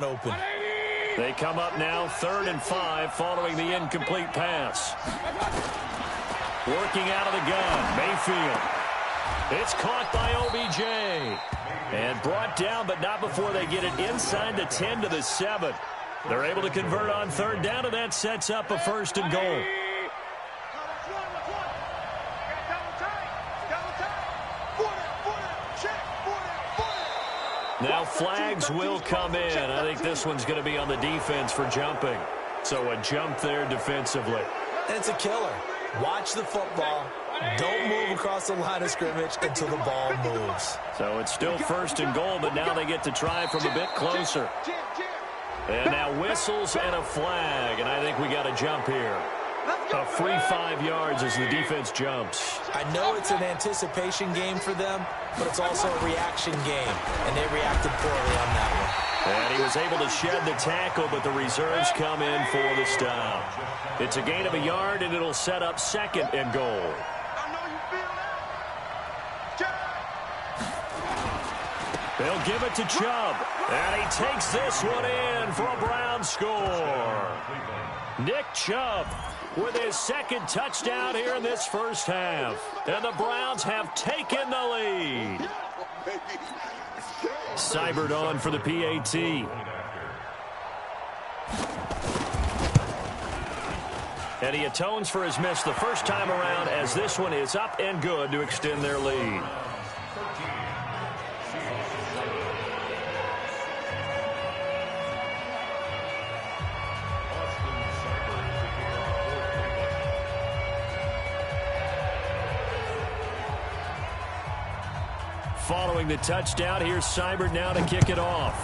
open. They come up now 3rd and 5 following the incomplete pass. Working out of the gun, Mayfield. It's caught by OBJ. And brought down, but not before they get it inside the 10 to the 7. They're able to convert on 3rd down, and that sets up a 1st and goal. Now flags will come in. I think this one's going to be on the defense for jumping. So a jump there defensively. And it's a killer. Watch the football. Don't move across the line of scrimmage until the ball moves. So it's still 1st and goal, but now they get to try from a bit closer. And now whistles and a flag, and I think we got a jump here. A free 5 yards as the defense jumps. I know it's an anticipation game for them, but it's also a reaction game, and they reacted poorly on that one. And he was able to shed the tackle, but the reserves come in for the stop. It's a gain of a yard, and it'll set up 2nd and goal. They'll give it to Chubb, and he takes this one in for a Brown score. Nick Chubb with his 2nd touchdown here in this first half. And the Browns have taken the lead. Seibert on for the PAT. And he atones for his miss the first time around as this one is up and good to extend their lead. Following the touchdown, here's Seibert now to kick it off.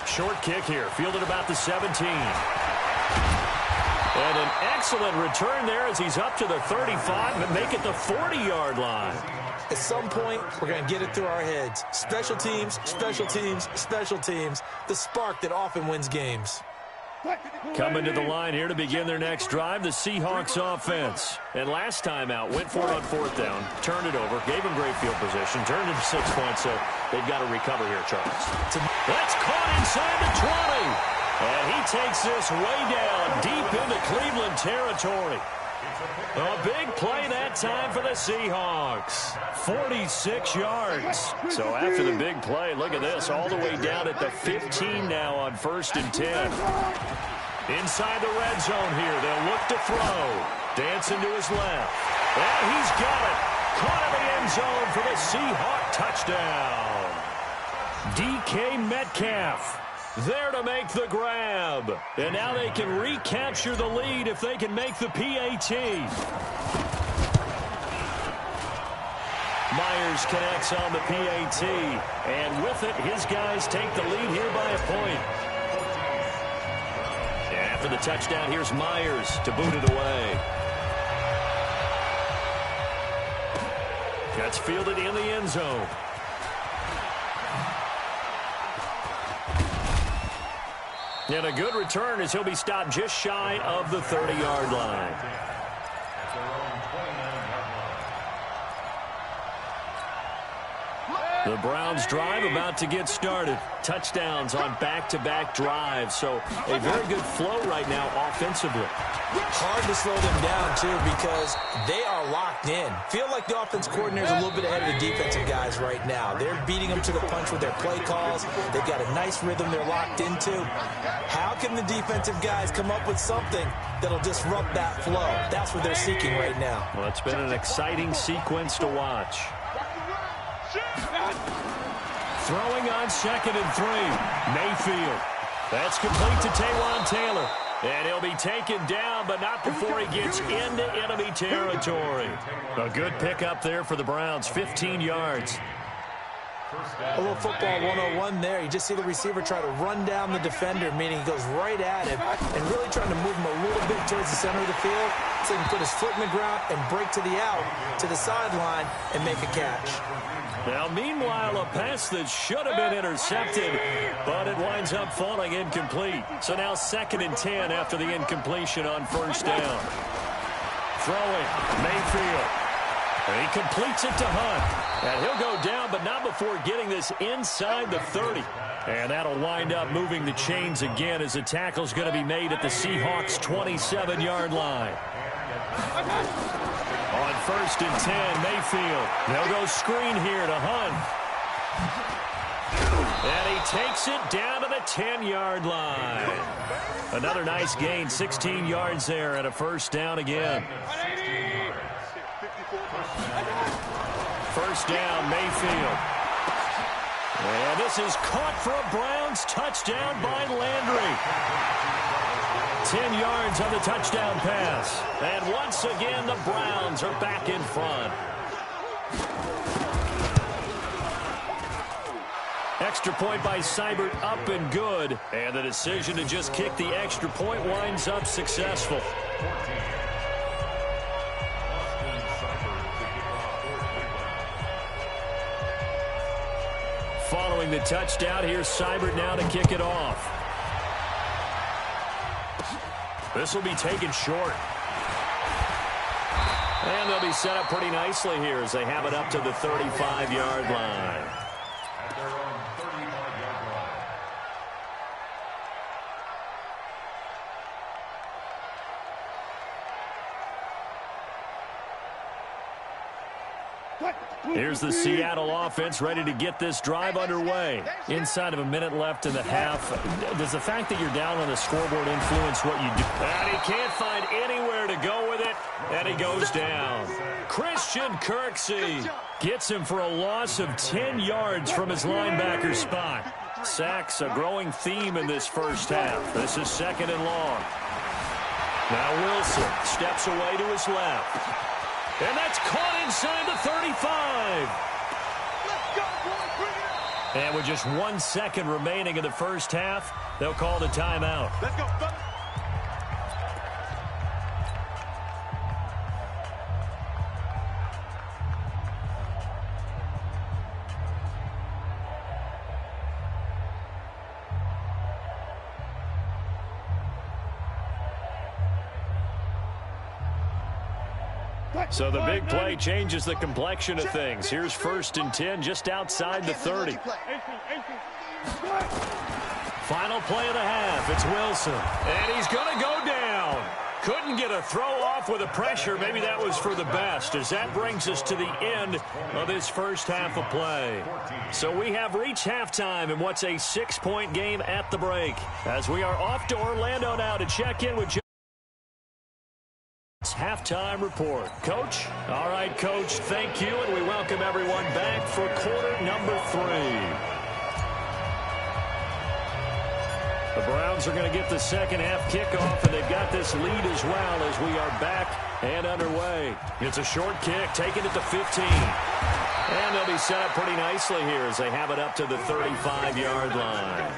Short kick here, fielded about the 17. And an excellent return there as he's up to the 35 and make it the 40-yard line. At some point, we're going to get it through our heads. Special teams, special teams, special teams. The spark that often wins games. Coming to the line here to begin their next drive, the Seahawks offense. And last time out, went for it on 4th down, turned it over, gave them great field position, turned it to 6 points, so they've got to recover here, Charles. That's caught inside the 20. And he takes this way down, deep into Cleveland territory. A big play that time for the Seahawks. 46 yards. So after the big play, look at this, all the way down at the 15 now on 1st and 10. Inside the red zone here, they'll look to throw. Dancing to his left. And he's got it. Caught in the end zone for the Seahawk touchdown. DK Metcalf there to make the grab. And now they can recapture the lead if they can make the PAT. Myers connects on the PAT. And with it, his guys take the lead here by a point. And after the touchdown, here's Myers to boot it away. That's fielded in the end zone. And a good return as he'll be stopped just shy of the 30-yard line. The Browns drive about to get started. Touchdowns on back-to-back drives. So a very good flow right now offensively. Hard to slow them down, too, because they are locked in. Feel like the offense coordinator is a little bit ahead of the defensive guys right now. They're beating them to the punch with their play calls. They've got a nice rhythm they're locked into. How can the defensive guys come up with something that'll disrupt that flow? That's what they're seeking right now. Well, it's been an exciting sequence to watch. Throwing on 2nd and 3. Mayfield. That's complete to Taywan Taylor. And he'll be taken down, but not before he gets into enemy territory. A good pickup there for the Browns, 15 yards. A little football 101 there. You just see the receiver try to run down the defender, meaning he goes right at him and really trying to move him a little bit towards the center of the field so he can put his foot in the ground and break to the out, to the sideline, and make a catch. Now, meanwhile, a pass that should have been intercepted, but it winds up falling incomplete. So now 2nd and 10 after the incompletion on 1st down. Throwing, Mayfield. And he completes it to Hunt. And he'll go down, but not before getting this inside the 30. And that'll wind up moving the chains again as the tackle's going to be made at the Seahawks' 27-yard line. On 1st and 10, Mayfield. They'll go screen here to Hunt. And he takes it down to the 10-yard line. Another nice gain, 16 yards there, and a first down again. First down, Mayfield. And this is caught for a Browns touchdown by Landry. 10 yards on the touchdown pass. And once again, the Browns are back in front. Extra point by Seibert up and good. And the decision to just kick the extra point winds up successful. Following the touchdown, here's Seibert now to kick it off. This will be taken short. And they'll be set up pretty nicely here as they have it up to the 35-yard line. Here's the Seattle offense ready to get this drive underway. Inside of a minute left in the half. Does the fact that you're down on the scoreboard influence what you do? And he can't find anywhere to go with it, and he goes down. Christian Kirksey gets him for a loss of 10 yards from his linebacker spot. Sacks a growing theme in this first half. This is 2nd and long. Now Wilson steps away to his left. And that's caught inside the 35. Let's go, boy. Bring it up. And with just 1 second remaining in the first half, they'll call the timeout. Let's go. So the big play changes the complexion of things. Here's 1st and 10 just outside the 30. Final play of the half. It's Wilson. And he's going to go down. Couldn't get a throw off with the pressure. Maybe that was for the best, as that brings us to the end of this first half of play. So we have reached halftime in what's a 6-point game at the break, as we are off to Orlando now to check in with halftime report. Coach? All right, Coach, thank you, and we welcome everyone back for quarter number 3. The Browns are going to get the second half kickoff, and they've got this lead as well as we are back and underway. It's a short kick, taking it to 15. And they'll be set up pretty nicely here as they have it up to the 35-yard line.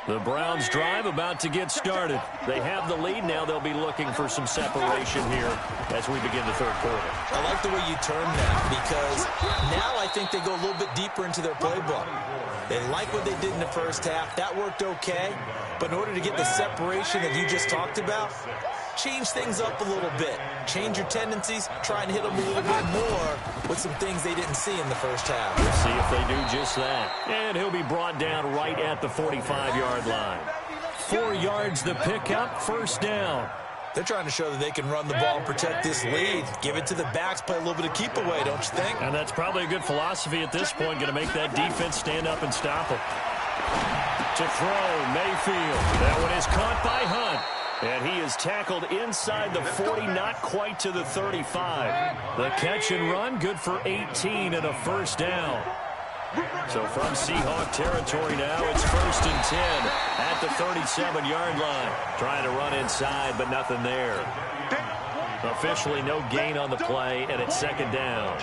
The Browns drive about to get started. They have the lead. Now they'll be looking for some separation here as we begin the third quarter. I like the way you term that, because now I think they go a little bit deeper into their playbook. They like what they did in the first half. That worked okay. But in order to get the separation that you just talked about, change things up a little bit. Change your tendencies. Try and hit them a little bit more with some things they didn't see in the first half. We'll see if they do just that. And he'll be brought down right at the 45-yard line. 4 yards the pickup, first down. They're trying to show that they can run the ball and protect this lead. Give it to the backs, play a little bit of keep away, don't you think? And that's probably a good philosophy at this point, going to make that defense stand up and stop them. To throw, Mayfield. That one is caught by Hunt. And he is tackled inside the 40, not quite to the 35. The catch and run, good for 18 and a first down. So from Seahawk territory now, it's 1st and 10 at the 37-yard line. Trying to run inside, but nothing there. Officially no gain on the play, and it's 2nd down.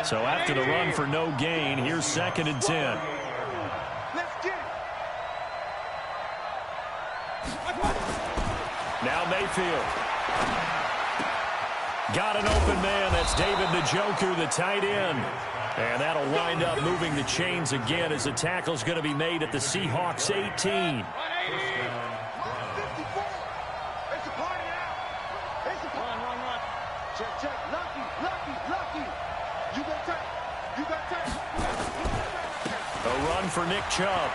So after the run for no gain, here's 2nd and 10. Now Mayfield. Got an open man. That's David Njoku, the tight end. And that'll wind up moving the chains again as the tackle's going to be made at the Seahawks 18. A run for Nick Chubb.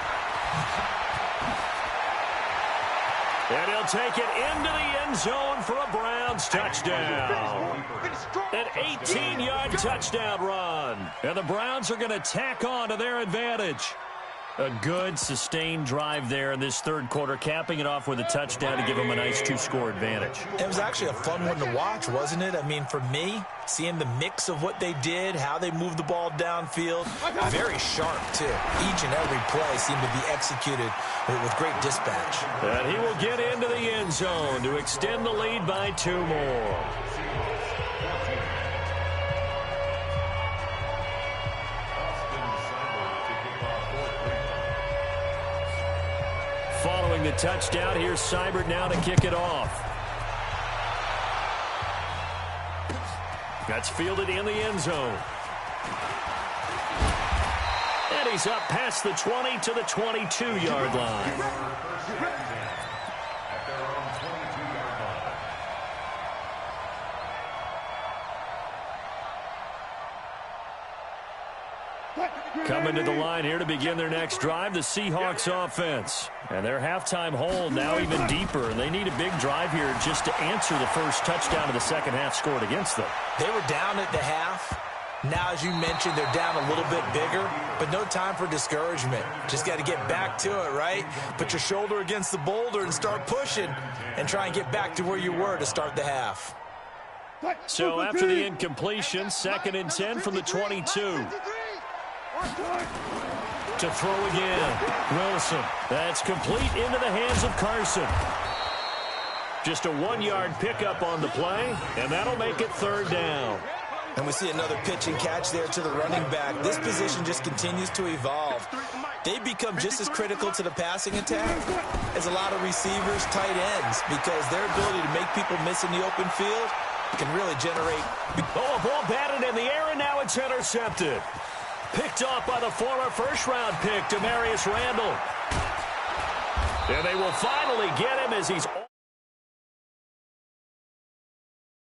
And he'll take it into the end zone for a Browns touchdown. An 18-yard touchdown run. And the Browns are going to tack on to their advantage. A good, sustained drive there in this third quarter, capping it off with a touchdown to give them a nice 2-score advantage. It was actually a fun one to watch, wasn't it? I mean, for me, seeing the mix of what they did, how they moved the ball downfield, very sharp, too. Each and every play seemed to be executed with great dispatch. And he will get into the end zone to extend the lead by 2 more. Following the touchdown, here's Seibert now to kick it off. That's fielded in the end zone. And he's up past the 20 to the 22-yard line. Coming to the line here to begin their next drive, the Seahawks offense. And their halftime hole now even deeper, and they need a big drive here just to answer the first touchdown of the second half scored against them. They were down at the half. Now, as you mentioned, they're down a little bit bigger, but no time for discouragement. Just got to get back to it, right? Put your shoulder against the boulder and start pushing and try and get back to where you were to start the half. So after the incompletion, 2nd and 10 from the 22. To throw again. Wilson. That's complete into the hands of Carson. Just a 1-yard pickup on the play, and that'll make it 3rd down. And we see another pitch and catch there to the running back. This position just continues to evolve. They become just as critical to the passing attack as a lot of receivers, tight ends, because their ability to make people miss in the open field can really generate. Oh, a ball batted in the air, and now it's intercepted. Picked off by the former first-round pick, Demarius Randall. And they will finally get him as he's